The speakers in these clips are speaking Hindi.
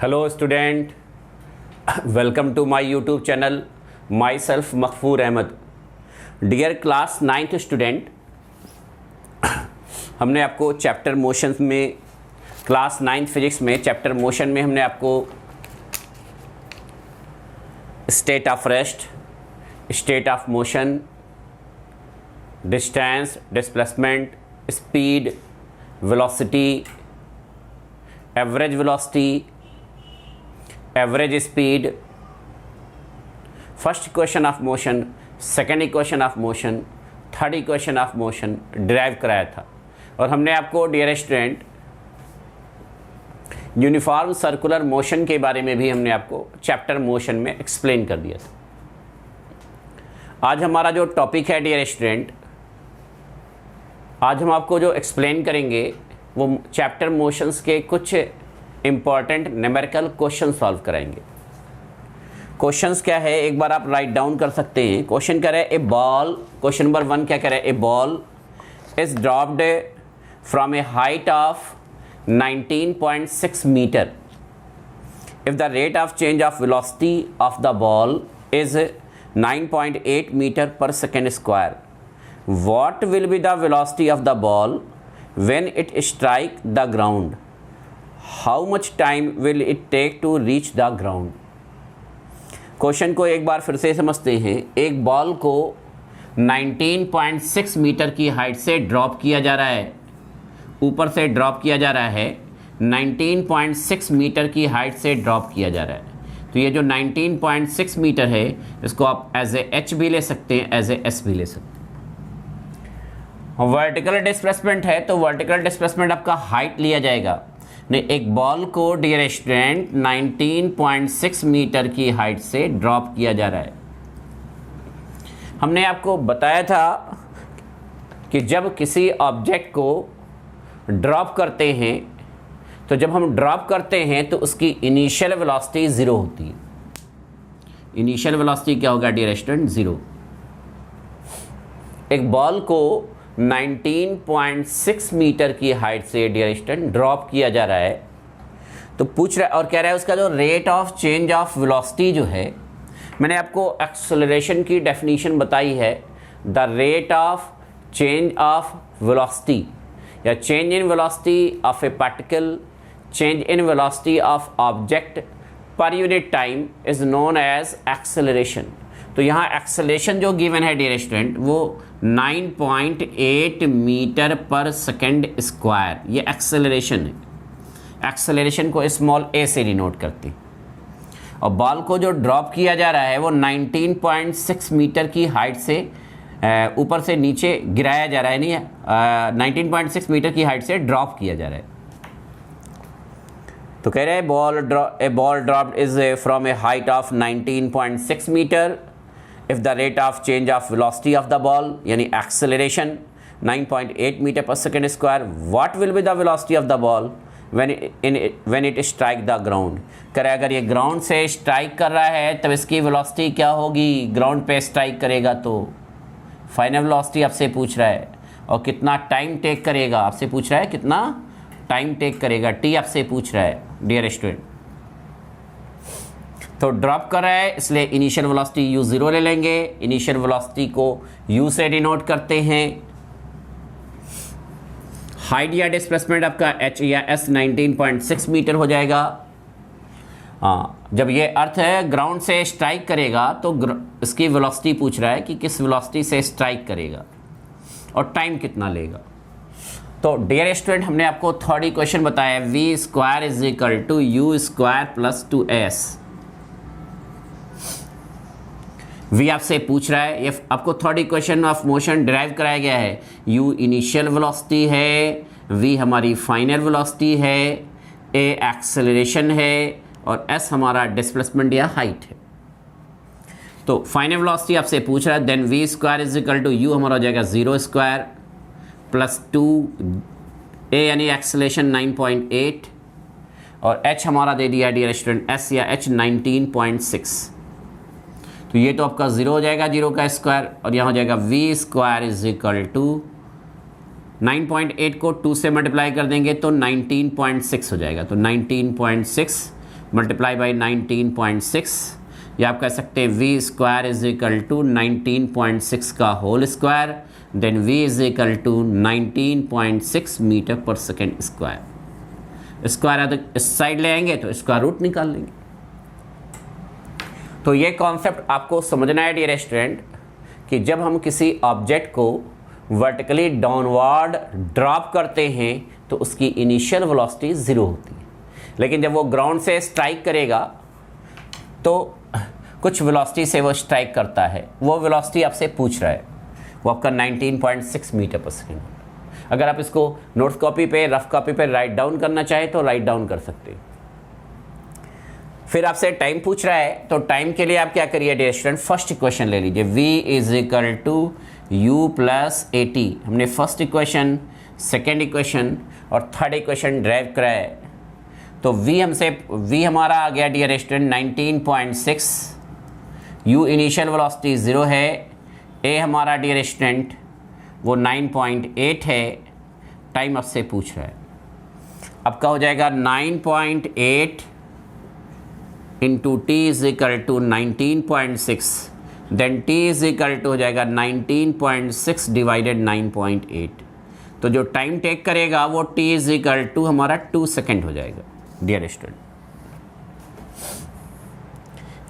Hello student, welcome to my YouTube channel. Myself Maqfoor Ahmad. Dear class 9th student, हमने आपको चैप्टर मोशन में क्लास 9th फिजिक्स में चैप्टर मोशन में हमने आपको state of rest, state of motion, distance, displacement, speed, velocity, average velocity, average speed, first equation of motion, second equation of motion, third equation of motion derive कराया था। और हमने आपको dear student uniform circular motion के बारे में भी हमने आपको चैप्टर मोशन में एक्सप्लेन कर दिया था। आज हमारा जो टॉपिक है डियर स्टूडेंट, आज हम आपको जो एक्सप्लेन करेंगे वो चैप्टर मोशंस के कुछ इंपॉर्टेंट न्यूमेरिकल क्वेश्चन सॉल्व कराएंगे। क्वेश्चंस क्या है एक बार आप राइट डाउन कर सकते हैं। क्वेश्चन कह रहे हैं ए बॉल, क्वेश्चन नंबर 1 क्या कह रहे हैं, a ball is dropped from a height of 19.6 metre if the rate of change of velocity of the ball is 9.8 metre पर second square. What will be the velocity of the ball when it strike the ground? How much time will it take to reach the ground? Question को एक बार फिर से समझते हैं। एक बॉल को 19.6 मीटर की हाइट से ड्रॉप किया जा रहा है, ऊपर से ड्रॉप किया जा रहा है, 19.6 मीटर की हाइट से ड्रॉप किया जा रहा है। तो ये जो 19.6 मीटर है इसको आप एज ए एच भी ले सकते हैं, एज ए एस भी ले सकते हैं। वर्टिकल डिस्प्लेसमेंट है तो वर्टिकल डिस्प्लेसमेंट आपका हाइट लिया जाएगा। ने एक बॉल को डियर स्टूडेंट 19.6 मीटर की हाइट से ड्रॉप किया जा रहा है। हमने आपको बताया था कि जब किसी ऑब्जेक्ट को ड्रॉप करते हैं तो जब हम ड्रॉप करते हैं तो उसकी इनिशियल वेलोसिटी 0 होती है। इनिशियल वेलोसिटी क्या होगा डियर स्टूडेंट? 0। एक बॉल को 19.6 मीटर की हाइट से डियर स्टूडेंट ड्रॉप किया जा रहा है तो पूछ रहा है और कह रहा है उसका जो rate of change of velocity जो है, मैंने आपको एक्सेलरेशन की डेफिनेशन बताई है, the rate of change of velocity या change in velocity of a particle, change in velocity of object per unit time is known as acceleration. तो यहाँ एक्सेलरेशन जो गिवन है डियर स्टूडेंट वो 9.8 मीटर पर सेकेंड स्क्वायर, ये एक्सेलरेशन है। एक्सेलरेशन को स्मॉल ए से डिनोट करते हैं। और बॉल को जो ड्रॉप किया जा रहा है वो 19.6 मीटर की हाइट से ऊपर से नीचे गिराया जा रहा है, नहीं 19.6 मीटर की हाइट से ड्रॉप किया जा रहा है। तो कह रहे हैं a ball dropped is from a height of 19.6 metre if the rate of change of velocity of the ball यानी acceleration 9.8 meter per second square, what will be the velocity of the ball when it strike the ground? करे अगर ये ग्राउंड से स्ट्राइक कर रहा है तब इसकी वेलोसिटी क्या होगी? ग्राउंड पे स्ट्राइक करेगा तो फाइनल वेलोसिटी आपसे पूछ रहा है। और कितना टाइम टेक करेगा आपसे पूछ रहा है, कितना टाइम टेक करेगा, टी आपसे पूछ रहा है डियर स्टूडेंट। तो ड्रॉप कर रहा है इसलिए इनिशियल वेलोसिटी u0 ले लेंगे। इनिशियल वेलोसिटी को u से डिनोट करते हैं। हाइट या डिस्प्लेसमेंट आपका h या s 19.6 मीटर हो जाएगा। जब ये अर्थ है ग्राउंड से स्ट्राइक करेगा तो इसकी वेलोसिटी पूछ रहा है कि किस वेलोसिटी से स्ट्राइक करेगा और टाइम कितना लेगा। तो डियर स्टूडेंट हमने आपको थर्ड इक्वेशन बताया, v square is equal to u square plus 2s। v आपसे पूछ रहा है, ये आपको third equation of motion derive कराया गया है। u इनिशियल वेलोसिटी है, v हमारी फाइनल वेलोसिटी है, a एक्सेलरेशन है और s हमारा डिस्प्लेसमेंट या हाइट है। तो फाइनल वेलोसिटी आपसे पूछ रहा है, then v square is equal to u हमारा हो जाएगा 0 स्क्वायर प्लस 2 a यानी एक्सेलरेशन 9.8 और h हमारा दे दिया डियर स्टूडेंट s या h 19.6। तो ये तो आपका 0 हो जाएगा, 0 का स्क्वायर और यहाँ हो जाएगा v square is equal to 9.8 को 2 से मल्टीप्लाई कर देंगे तो 19.6 हो जाएगा। तो 19.6 मल्टीप्लाई बाई 19.6, या आप कह सकते हैं V square is equal to 19.6 का whole square, then V is equal to 19.6 metre पर सेकेंड स्क्वायर। स्क्वायर इस साइड ले आएंगे तो स्क्वायर रूट निकाल लेंगे। तो ये कॉन्सेप्ट आपको समझना है डियर स्टूडेंट कि जब हम किसी ऑब्जेक्ट को वर्टिकली डाउनवर्ड ड्रॉप करते हैं तो उसकी इनिशियल वेलोसिटी 0 होती है, लेकिन जब वो ग्राउंड से स्ट्राइक करेगा तो कुछ वेलोसिटी से वो स्ट्राइक करता है। वो वेलोसिटी आपसे पूछ रहा है, वो आपका 19.6 मीटर पर सेकेंड। अगर आप इसको नोट्स कॉपी पे, रफ कॉपी पे राइट डाउन करना चाहे तो राइट डाउन कर सकते हैं। फिर आपसे टाइम पूछ रहा है, तो टाइम के लिए आप क्या करिए डियर स्टूडेंट, फर्स्ट इक्वेशन ले लीजिए, v is equal to u plus A T. हमने फर्स्ट इक्वेशन, सेकेंड इक्वेशन और थर्ड इक्वेशन ड्राइव करा है। तो v हमारा आ गया dear student 19.6, u initial velocity 0 है, a हमारा डियर स्टूडेंट वो 9.8 है, टाइम आपसे पूछ रहा है। आपका हो जाएगा 9.8 into T is equal to 19.6, then T is equal to हो जाएगा 19.6 डिवाइडेड 9.8। तो जो टाइम टेक करेगा वो टी इज इक्वल टू हमारा 2 सेकेंड हो जाएगा डियर स्टूडेंट।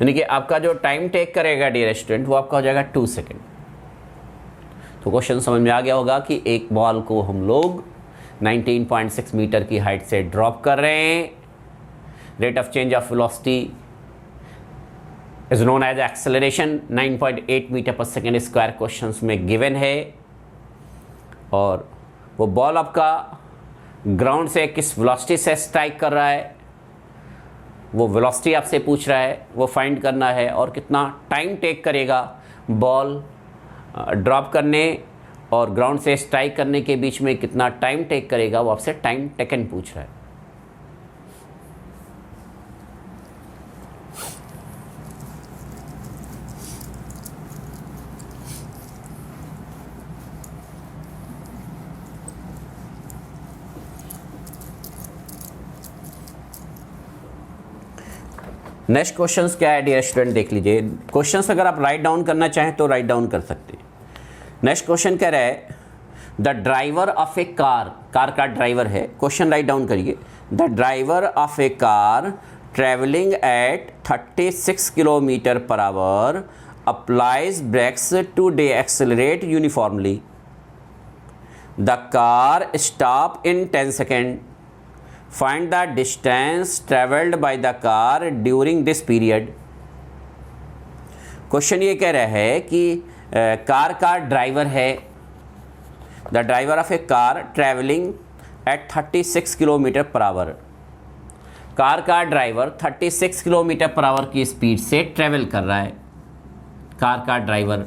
यानी कि आपका जो टाइम टेक करेगा डियर स्टूडेंट वो आपका हो जाएगा 2 सेकेंड। तो क्वेश्चन समझ में आ गया होगा कि एक बॉल को हम लोग 19.6 मीटर की हाइट से ड्रॉप कर रहे हैं। Rate of change of velocity is known as acceleration, 9.8 metre पर सेकेंड स्क्वायर क्वेश्चंस में गिवन है। और वो बॉल आपका ग्राउंड से किस वेलोसिटी से स्ट्राइक कर रहा है, वो वेलोसिटी आपसे पूछ रहा है, वो फाइंड करना है। और कितना टाइम टेक करेगा बॉल ड्रॉप करने और ग्राउंड से स्ट्राइक करने के बीच में कितना टाइम टेक करेगा, वो आपसे टाइम टेकन पूछ रहा है। नेक्स्ट क्वेश्चंस क्या है डियर स्टूडेंट, देख लीजिए। क्वेश्चंस अगर आप राइट डाउन करना चाहें तो राइट डाउन कर सकते हैं। नेक्स्ट क्वेश्चन कह रहा है the driver of a car, car का ड्राइवर है। क्वेश्चन राइट डाउन करिए, the driver of a car travelling at 36 kilometre पर hour applies brakes to decelerate uniformly. The car stop in 10 second. Find the distance traveled by the car during this period। Question ये कह रहा है कि कार का ड्राइवर है, the driver of a car travelling eight 36 kilometre पर आवर। कार का ड्राइवर 36 किलोमीटर पर आवर की स्पीड से ट्रैवल कर रहा है। कार का ड्राइवर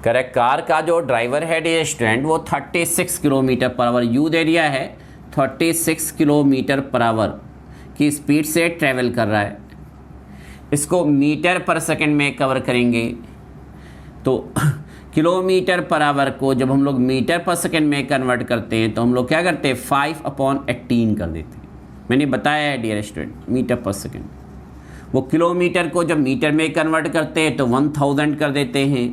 करेक्ट, कार का जो ड्राइवर है डियर स्टूडेंट वो 36 किलोमीटर पर आवर, यू दे दिया है 36 किलोमीटर पर आवर की स्पीड से ट्रैवल कर रहा है। इसको मीटर पर सेकंड में कवर करेंगे तो किलोमीटर पर आवर को जब हम लोग मीटर पर सेकंड में कन्वर्ट करते हैं तो हम लोग क्या करते हैं 5/18 कर देते हैं। मैंने बताया है डियर स्टूडेंट मीटर पर सेकंड, वो किलोमीटर को जब मीटर में कन्वर्ट करते हैं तो 1000 कर देते हैं,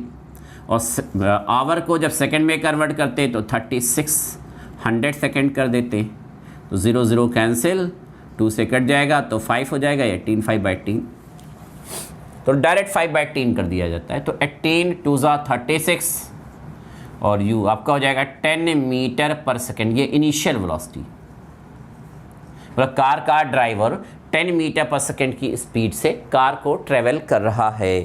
और आवर को जब सेकंड में कन्वर्ट करते हैं तो 3600 सेकंड कर देते हैं। तो 0 0 कैंसिल, 2 से कट जाएगा तो 5 हो जाएगा, 18 5/18, तो डायरेक्ट 5/18 कर दिया जाता है। तो 18 2 36 और u आपका हो जाएगा 10 मीटर पर सेकंड। ये इनिशियल वेलोसिटी, मतलब कार का ड्राइवर 10 मीटर पर सेकंड की स्पीड से कार को ट्रेवल कर रहा है।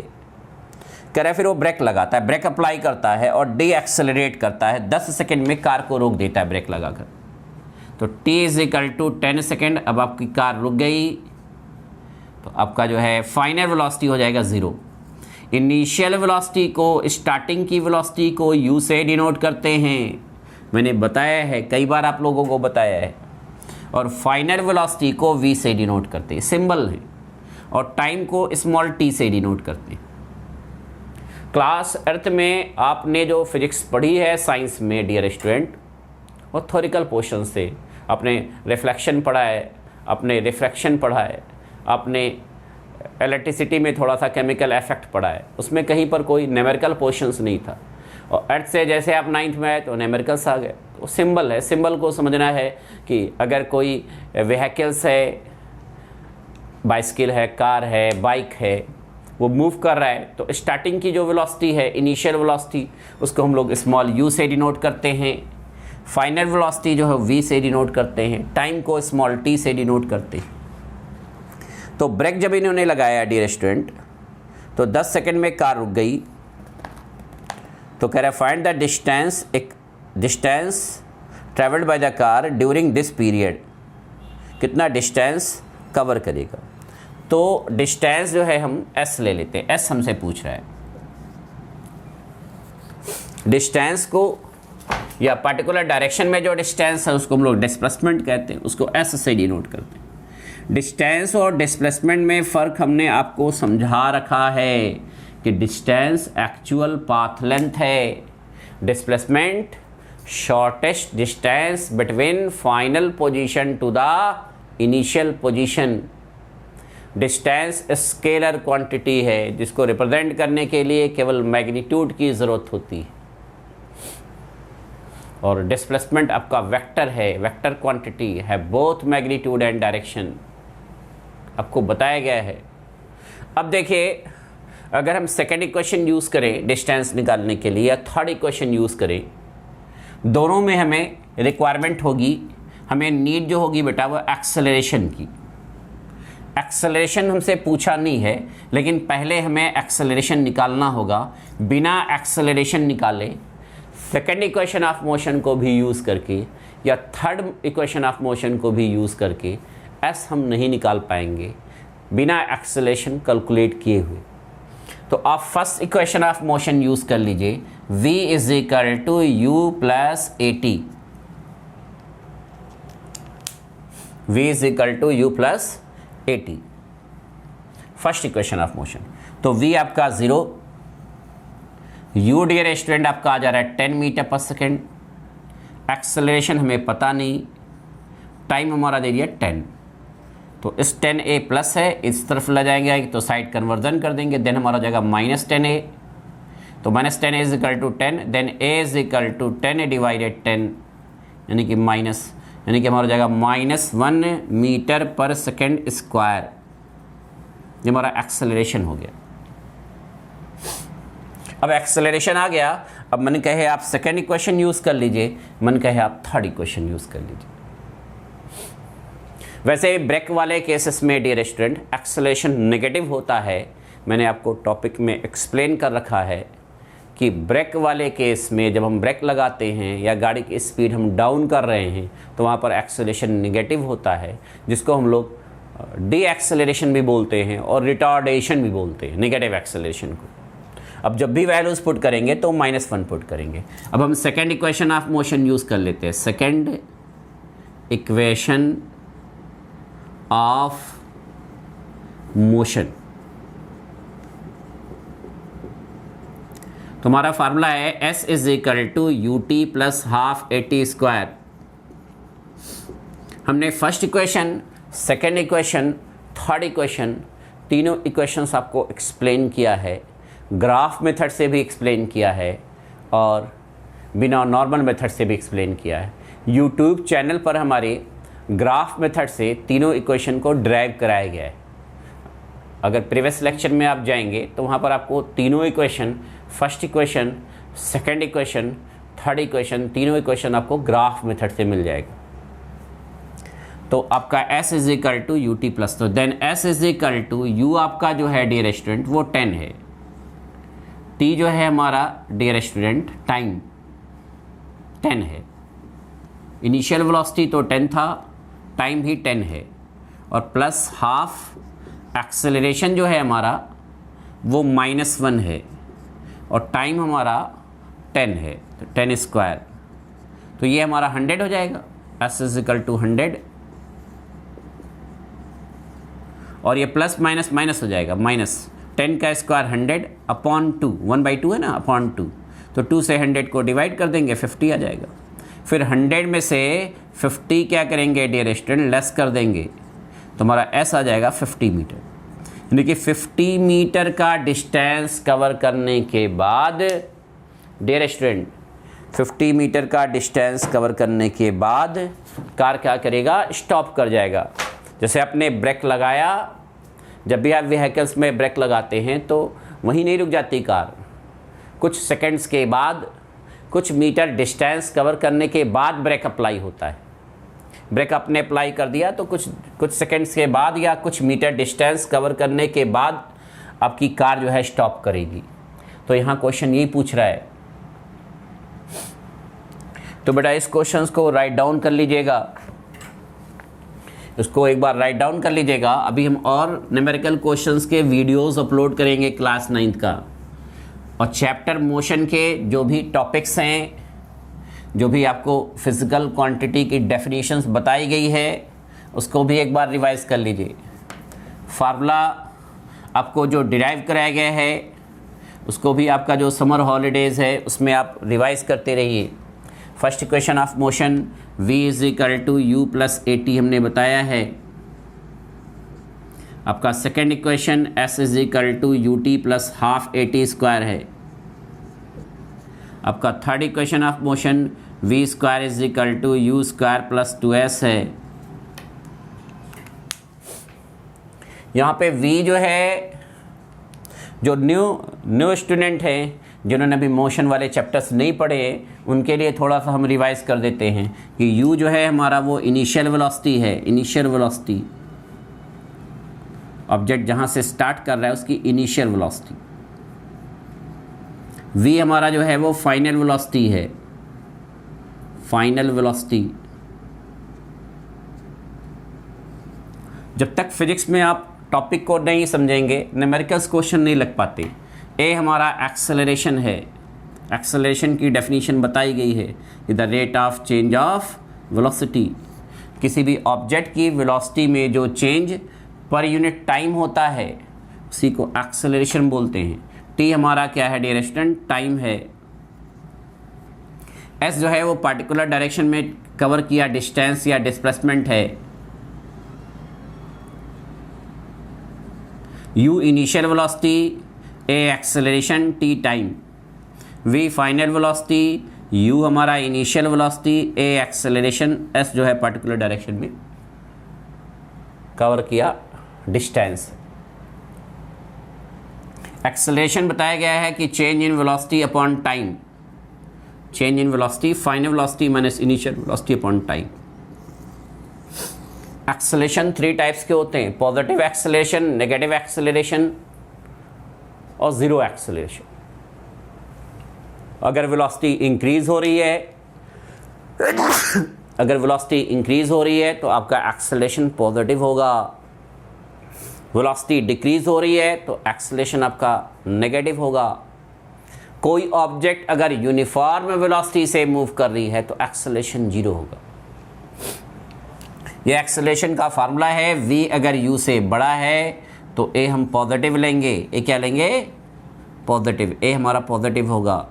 कह रहा है फिर वो ब्रेक लगाता है, ब्रेक अप्लाई करता है और डी एक्सेलरेट करता है, 10 सेकंड में कार को रोक देता है ब्रेक लगाकर। तो t is equal to 10 second. अब आपकी कार रुक गई तो आपका जो है फाइनल वेलोसिटी हो जाएगा 0। इनिशियल वेलोसिटी को, स्टार्टिंग की वेलोसिटी को u से डिनोट करते हैं, मैंने बताया है, कई बार आप लोगों को बताया है। और फाइनल वेलोसिटी को v से डिनोट करते हैं, सिंबल है। और टाइम को स्मॉल t से डिनोट करते हैं। क्लास अर्थ में आपने जो फिजिक्स पढ़ी है साइंस में डियर स्टूडेंट, ऑथोरिकल पोर्शन से, आपने रिफ्लेक्शन पढ़ा है, आपने रिफ्रैक्शन पढ़ा है, आपने इलेक्ट्रिसिटी में थोड़ा सा केमिकल इफेक्ट पढ़ा है, उसमें कहीं पर कोई न्यूमेरिकल पोर्शंस नहीं था। और अर्थ से जैसे आप 9th में आए तो न्यूमेरिकल्स आ गए। तो सिंबल है, सिंबल को समझना है कि अगर कोई व्हीकल्स है, बाइसिकल है, कार है, बाइक है, वो मूव कर रहा है तो स्टार्टिंग की जो वेलोसिटी है, इनिशियल वेलोसिटी, उसको हम लोग स्मॉल u से डिनोट करते हैं। फाइनल वेलोसिटी जो है v से डिनोट करते हैं। टाइम को स्मॉल t से डिनोट करते हैं। तो ब्रेक जब इन्होंने लगाया डियर स्टूडेंट, तो 10 सेकंड में कार रुक गई। तो कह रहा है फाइंड द डिस्टेंस, एक distance travelled by the car during this period, कितना डिस्टेंस कवर करेगा। तो डिस्टेंस जो है हम s ले लेते हैं, s हमसे पूछ रहा है। डिस्टेंस को या पर्टिकुलर डायरेक्शन में जो डिस्टेंस है उसको हम लोग डिस्प्लेसमेंट कहते हैं, उसको s से डिनोट करते हैं। डिस्टेंस और डिस्प्लेसमेंट में फ़र्क हमने आपको समझा रखा है कि डिस्टेंस एक्चुअल पाथ लेंथ है, displacement shortest distance between final position to the initial position. Distance scalar quantity है जिसको रिप्रेजेंट करने के लिए केवल मैग्नीट्यूड की ज़रूरत होती है, और डिस्प्लेसमेंट आपका वेक्टर है, वेक्टर क्वांटिटी है, बोथ मैग्नीट्यूड एंड डायरेक्शन आपको बताया गया है। अब देखिए, अगर हम सेकेंड इक्वेशन यूज़ करें डिस्टेंस निकालने के लिए या थर्ड इक्वेशन यूज़ करें, दोनों में हमें रिक्वायरमेंट होगी, हमें नीड जो होगी बेटा वो एक्सेलरेशन की। एक्सेलरेशन हमसे पूछा नहीं है, लेकिन पहले हमें एक्सेलरेशन निकालना होगा। बिना एक्सेलरेशन निकाले सेकेंड इक्वेशन ऑफ मोशन को भी यूज़ करके या थर्ड इक्वेशन ऑफ मोशन को भी यूज़ करके एस हम नहीं निकाल पाएंगे बिना एक्सेलरेशन कैलकुलेट किए हुए। तो आप first equation of motion use कर लीजिए, v is equal to U plus A T. v is equal to U plus A T, first equation of motion. तो v आपका 0, u डियर स्टूडेंट आपका आ जा रहा है 10 मीटर पर सेकेंड, एक्सेलरेशन हमें पता नहीं, टाइम हमारा दे दिया 10। तो इस 10a प्लस है, इस तरफ ले जाएंगे तो साइड कन्वर्जन कर देंगे, देन हमारा जाएगा -10a। तो -10a इज इक्वल टू 10, देन a is equal to 10a divided 10, यानी कि माइनस, यानी कि हमारा जाएगा -1 मीटर पर सेकेंड स्क्वायर। ये हमारा एक्सेलरेशन हो गया। अब एक्सेलरेशन आ गया, अब मन कहे आप सेकेंड इक्वेशन यूज़ कर लीजिए, मन कहे आप थर्ड इक्वेशन यूज़ कर लीजिए। वैसे ब्रेक वाले केसेस में डियर स्टूडेंट एक्सेलरेशन नेगेटिव होता है। मैंने आपको टॉपिक में एक्सप्लेन कर रखा है कि ब्रेक वाले केस में जब हम ब्रेक लगाते हैं या गाड़ी की स्पीड हम डाउन कर रहे हैं तो वहाँ पर एक्सेलरेशन नेगेटिव होता है, जिसको हम लोग डी एक्सेलरेशन भी बोलते हैं और रिटार्डेशन भी बोलते हैं, नेगेटिव एक्सेलरेशन को। अब जब भी वैल्यूज़ पुट करेंगे तो -1 पुट करेंगे। अब हम second equation of motion use कर लेते हैं, सेकेंड इक्वेशन ऑफ मोशन। तो हमारा फार्मूला है S is equal to U T plus half A T square. हमने first equation, second equation, third equation, तीनों इक्वेशंस आपको एक्सप्लेन किया है, ग्राफ मेथड से भी एक्सप्लेन किया है और बिना नॉर्मल मेथड से भी एक्सप्लेन किया है। यूट्यूब चैनल पर हमारे ग्राफ मेथड से तीनों इक्वेशन को ड्राइव कराया गया है। अगर प्रीवियस लेक्चर में आप जाएंगे तो वहाँ पर आपको तीनों equation, first equation, second equation, third equation, तीनों इक्वेशन आपको ग्राफ मेथड से मिल जाएगा। तो आपका s is equal to U T plus, तो then s is equal to u आपका जो है डियर स्टूडेंट वो 10 है, t जो है हमारा डियर स्टूडेंट टाइम 10 है, इनिशियल वेलोसिटी तो 10 था, टाइम भी 10 है, और प्लस हाफ एक्सेलरेशन जो है हमारा वो -1 है और टाइम हमारा 10 है, तो 10 स्क्वायर। तो ये हमारा 100 हो जाएगा, s इज इक्वल टू 100, और ये प्लस माइनस माइनस हो जाएगा, -10 का स्क्वायर 100 अपॉन 2, 1/2 है ना, अपॉन 2, तो 2 से 100 को डिवाइड कर देंगे 50 आ जाएगा। फिर 100 में से 50 क्या करेंगे डियर स्टूडेंट, लेस कर देंगे, तो हमारा एस आ जाएगा 50 मीटर। यानी कि 50 मीटर का डिस्टेंस कवर करने के बाद डियर स्टूडेंट, 50 मीटर का डिस्टेंस कवर करने के बाद कार क्या करेगा, स्टॉप कर जाएगा। जैसे आपने ब्रेक लगाया, जब भी आप व्हीकल्स में ब्रेक लगाते हैं तो वहीं नहीं रुक जाती कार, कुछ सेकंड्स के बाद, कुछ मीटर डिस्टेंस कवर करने के बाद ब्रेक अप्लाई होता है। ब्रेक आपने अप्लाई कर दिया तो कुछ सेकंड्स के बाद या कुछ मीटर डिस्टेंस कवर करने के बाद आपकी कार जो है स्टॉप करेगी। तो यहाँ क्वेश्चन यही पूछ रहा है। तो बेटा इस क्वेश्चन को राइट डाउन कर लीजिएगा, इसको एक बार राइट डाउन कर लीजिएगा। अभी हम और न्यूमेरिकल क्वेश्चंस के वीडियोस अपलोड करेंगे क्लास 9th का, और चैप्टर मोशन के जो भी टॉपिक्स हैं, जो भी आपको फिजिकल क्वांटिटी की डेफिनेशंस बताई गई है, उसको भी एक बार रिवाइज कर लीजिए। फार्मूला आपको जो डिराइव कराया गया है उसको भी आपका जो समर हॉलीडेज़ है उसमें आप रिवाइज करते रहिए। First equation of motion v is equal to U plus A T हमने बताया है। आपका second equation s is equal to U T plus half A T square है। आपका third equation of motion v square is equal to U square plus 2s है। यहाँ पे v जो है, जो न्यू स्टूडेंट हैं जिन्होंने अभी मोशन वाले चैप्टर्स नहीं पढ़े, उनके लिए थोड़ा सा हम रिवाइज कर देते हैं कि u जो है हमारा वो इनिशियल वेलोसिटी है, इनिशियल वेलोसिटी, ऑब्जेक्ट जहाँ से स्टार्ट कर रहा है उसकी इनिशियल वेलोसिटी। v हमारा जो है वो फाइनल वेलोसिटी है, फाइनल वेलोसिटी। जब तक फिजिक्स में आप टॉपिक को नहीं समझेंगे, न्यूमेरिकल्स क्वेश्चन नहीं लग पाते। ए हमारा एक्सेलरेशन है, एक्सेलरेशन की डेफिनेशन बताई गई है कि the rate of change of velocity, किसी भी ऑब्जेक्ट की वेलोसिटी में जो चेंज पर यूनिट टाइम होता है उसी को एक्सेलरेशन बोलते हैं। टी हमारा क्या है डियर स्टूडेंट, टाइम है। एस जो है वो पार्टिकुलर डायरेक्शन में कवर किया डिस्टेंस या डिस्प्लेसमेंट है। U initial velocity, A acceleration, T time. V final velocity, U हमारा initial velocity, A acceleration, S जो है पर्टिकुलर डायरेक्शन में कवर किया डिस्टेंस। एक्सेलरेशन बताया गया है कि change in velocity upon time, change in velocity, final velocity minus initial velocity upon time. Acceleration 3 types के होते हैं, पॉजिटिव एक्सेलरेशन, नेगेटिव एक्सेलरेशन और ज़ीरो एक्सेलरेशन। अगर वेलोसिटी इंक्रीज हो रही है अगर वेलोसिटी इंक्रीज हो रही है तो आपका एक्सेलरेशन पॉजिटिव होगा। वेलोसिटी डिक्रीज हो रही है तो एक्सेलरेशन आपका नेगेटिव होगा। कोई ऑब्जेक्ट अगर यूनिफॉर्म वेलोसिटी से मूव कर रही है तो एक्सेलरेशन 0 होगा। ये एक्सेलरेशन का फार्मूला है। v अगर u से बड़ा है तो a हम पॉजिटिव लेंगे, a क्या लेंगे, पॉजिटिव, a हमारा पॉजिटिव होगा।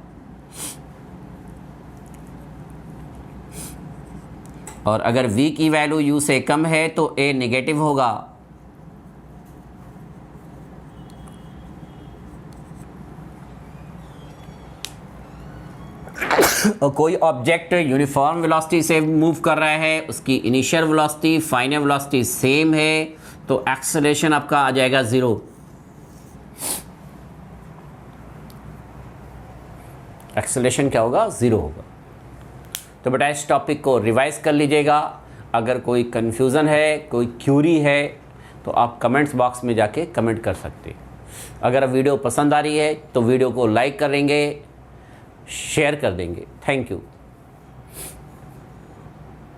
और अगर v की वैल्यू u से कम है तो a नेगेटिव होगा। और कोई ऑब्जेक्ट यूनिफॉर्म वेलोसिटी से मूव कर रहा है, उसकी initial velocity final velocity same है, तो एक्सेलरेशन आपका आ जाएगा 0। एक्सेलरेशन क्या होगा, 0 होगा। तो बेटा इस टॉपिक को रिवाइज कर लीजिएगा। अगर कोई कन्फ्यूज़न है, कोई क्यूरी है तो आप कमेंट्स बॉक्स में जाके कमेंट कर सकते हैं। अगर वीडियो पसंद आ रही है तो वीडियो को लाइक करेंगे, शेयर कर देंगे। Thank you.